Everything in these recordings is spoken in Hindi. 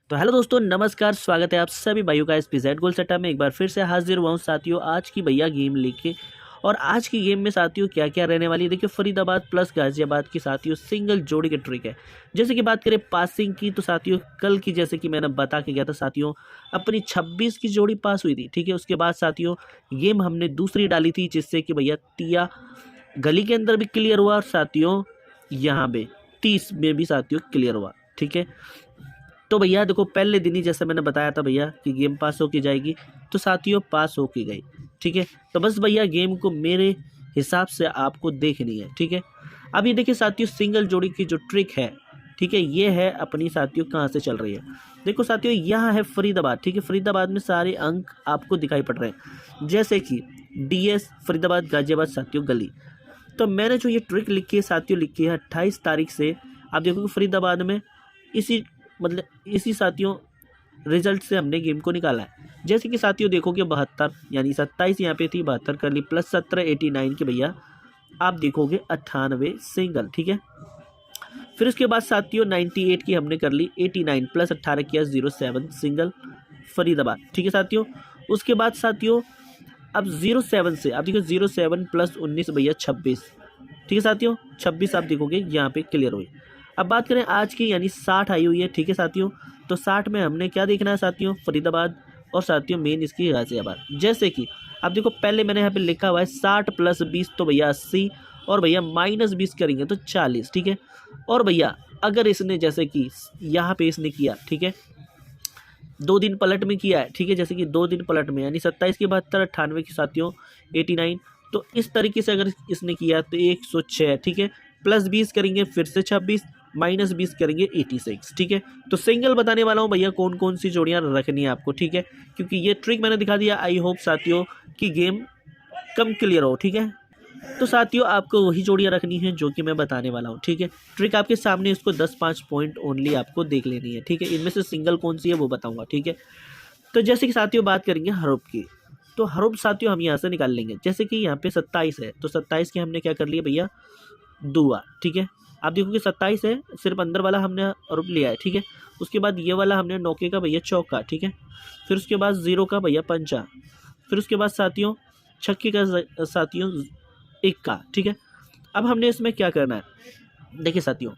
तो हेलो दोस्तों, नमस्कार। स्वागत है आप सभी भाइयों का SPZ गोल सेटअप में। एक बार फिर से हाजिर हुआ हूँ साथियों आज की भैया गेम लेके। और आज की गेम में साथियों क्या क्या रहने वाली है, देखिए फरीदाबाद प्लस गाजियाबाद की साथियों सिंगल जोड़ी के ट्रिक है। जैसे कि बात करें पासिंग की, तो साथियों कल की जैसे कि मैंने बता के गया था साथियों, अपनी 26 की जोड़ी पास हुई थी। ठीक है, उसके बाद साथियों गेम हमने दूसरी डाली थी, जिससे कि भैया तिया गली के अंदर भी क्लियर हुआ और साथियों यहाँ पे 30 में भी साथियों क्लियर हुआ। ठीक है, तो भैया देखो पहले दिन ही जैसे मैंने बताया था भैया कि गेम पास हो की जाएगी, तो साथियों पास हो की गई। ठीक है, तो बस भैया गेम को मेरे हिसाब से आपको देखनी है। ठीक है, अब ये देखिए साथियों सिंगल जोड़ी की जो ट्रिक है, ठीक है, ये है अपनी साथियों कहाँ से चल रही है। देखो साथियों यहाँ है फरीदाबाद। ठीक है, फरीदाबाद में सारे अंक आपको दिखाई पड़ रहे हैं, जैसे कि DS फरीदाबाद गाजियाबाद साथियों गली। तो मैंने जो ये ट्रिक लिखी है साथियों, लिखी है 28 तारीख से। आप देखोगे फरीदाबाद में इसी इसी साथियों रिजल्ट से हमने गेम को निकाला है। जैसे कि साथियों देखोगे 72 यानी 27 यहाँ पे थी, 72 कर ली प्लस 17 89 के भैया आप देखोगे 98 सिंगल। ठीक है, फिर उसके बाद साथियों 98 की हमने कर ली 89 प्लस 18 किया 07 सिंगल फरीदाबाद। ठीक है साथियों, उसके बाद साथियों अब 07 से आप देखो 07 प्लस 19 भैया 26। ठीक है साथियों, 26 आप देखोगे यहाँ पे क्लियर हुई। अब बात करें आज की यानी 60 आई हुई है। ठीक है साथियों, तो 60 में हमने क्या देखना है साथियों, फरीदाबाद और साथियों मेन इसकी गाजियाबाद। जैसे कि आप देखो पहले मैंने यहाँ पे लिखा हुआ है 60 प्लस 20 तो भैया 80 और भैया माइनस 20 करेंगे तो 40। ठीक है, और भैया अगर इसने जैसे कि यहाँ पे इसने किया, ठीक है, 2 दिन पलट में किया है। ठीक है, जैसे कि 2 दिन पलट में यानी 27 की 72 98 की साथियों 89, तो इस तरीके से अगर इसने किया तो 106। ठीक है, प्लस 20 करेंगे फिर से 26, माइनस 20 करेंगे 86। ठीक है, तो सिंगल बताने वाला हूँ भैया कौन कौन सी जोड़ियाँ रखनी है आपको। ठीक है, क्योंकि ये ट्रिक मैंने दिखा दिया। आई होप साथियों कि गेम कम क्लियर हो। ठीक है, तो साथियों आपको वही जोड़ियाँ रखनी है जो कि मैं बताने वाला हूँ। ठीक है, ट्रिक आपके सामने, इसको 10-5 पॉइंट ओनली आपको देख लेनी है। ठीक है, इनमें से सिंगल कौन सी है वो बताऊंगा। ठीक है, तो जैसे कि साथियों बात करेंगे हरूप की, तो हरूप साथियों हम यहाँ से निकाल लेंगे। जैसे कि यहाँ पे 27 है, तो 27 के हमने क्या कर लिया भैया दुआ। ठीक है, आप देखोगे 27 है, सिर्फ अंदर वाला हमने हरूप लिया है। ठीक है, उसके बाद ये वाला हमने नौके का भैया चौका। ठीक है, फिर उसके बाद 0 का भैया पंचा, फिर उसके बाद साथियों छक्के का साथियों इक्का। ठीक है, अब हमने इसमें क्या करना है, देखिए साथियों,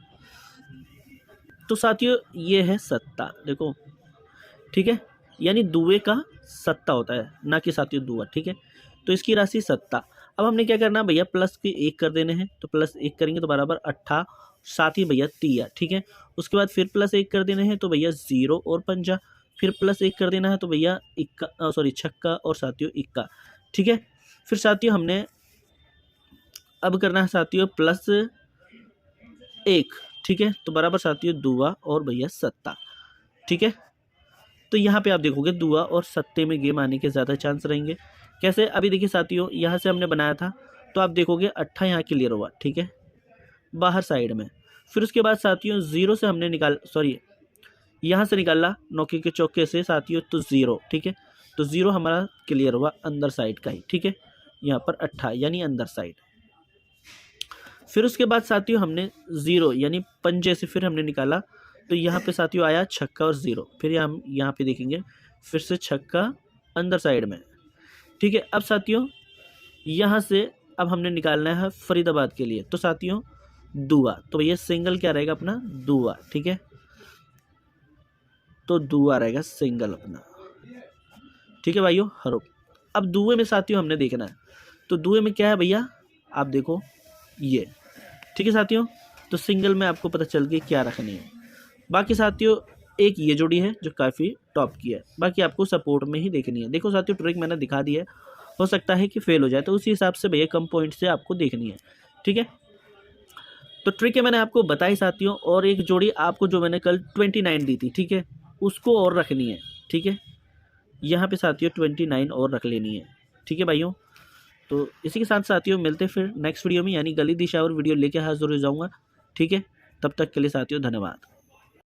तो साथियों ये है सत्ता। देखो ठीक है, यानी दुए का सत्ता होता है, ना कि साथियों दुआ। ठीक है, तो इसकी राशि सत्ता। अब हमने क्या करना है भैया, प्लस के 1 कर देने हैं, तो प्लस 1 करेंगे तो बराबर 18 साथ ही भैया तिया। ठीक है, उसके बाद फिर प्लस 1 कर देने हैं तो भैया 0 और पंजा, फिर प्लस 1 कर देना है तो भैया इक्का सॉरी छक्का और साथियों इक्का। ठीक है, फिर साथियों हमने अब करना है साथियों प्लस 1। ठीक है, तो बराबर साथियों दुआ और भैया सत्ता। ठीक है, तो यहाँ पे आप देखोगे दुआ और सत्ते में गेम आने के ज़्यादा चांस रहेंगे। कैसे, अभी देखिए साथियों यहाँ से हमने बनाया था, तो आप देखोगे 18 यहाँ क्लियर हुआ। ठीक है, बाहर साइड में। फिर उसके बाद साथियों 0 से हमने यहाँ से निकाला नौके के चौके से साथियों, तो 0। ठीक है, तो 0 हमारा क्लियर हुआ अंदर साइड का ही। ठीक है, यहाँ पर 18 यानी अंदर साइड। फिर उसके बाद साथियों हमने 0 यानी पंजे से फिर हमने निकाला, तो यहाँ पे साथियों आया छक्का और 0। फिर हम यहाँ पे देखेंगे फिर से छक्का अंदर साइड में। ठीक है, अब साथियों यहाँ से अब हमने निकालना है फरीदाबाद के लिए, तो साथियों दुआ, तो ये सिंगल क्या रहेगा अपना दुआ। ठीक है, तो दुआ रहेगा सिंगल अपना। ठीक है भाइयों हरूप। अब दुए में साथियों हमने देखना है, तो दुए में क्या है भैया आप देखो ये। ठीक है साथियों, तो सिंगल में आपको पता चल गई क्या रखनी है। बाकी साथियों एक ये जोड़ी है जो काफ़ी टॉप की है, बाकी आपको सपोर्ट में ही देखनी है। देखो साथियों ट्रिक मैंने दिखा दी है, हो सकता है कि फेल हो जाए, तो उसी हिसाब से भैया कम पॉइंट से आपको देखनी है। ठीक है, तो ट्रिक है मैंने आपको बताई साथियों, और एक जोड़ी आपको जो मैंने कल 29 दी थी, ठीक है, उसको और रखनी है। ठीक है, यहाँ पे साथियों 29 और रख लेनी है। ठीक है भाइयों, तो इसी के साथ साथियों मिलते फिर नेक्स्ट वीडियो में, यानी गली दिशा और वीडियो लेके हाजिर हो जाऊँगा। ठीक है, तब तक के लिए साथियों धन्यवाद।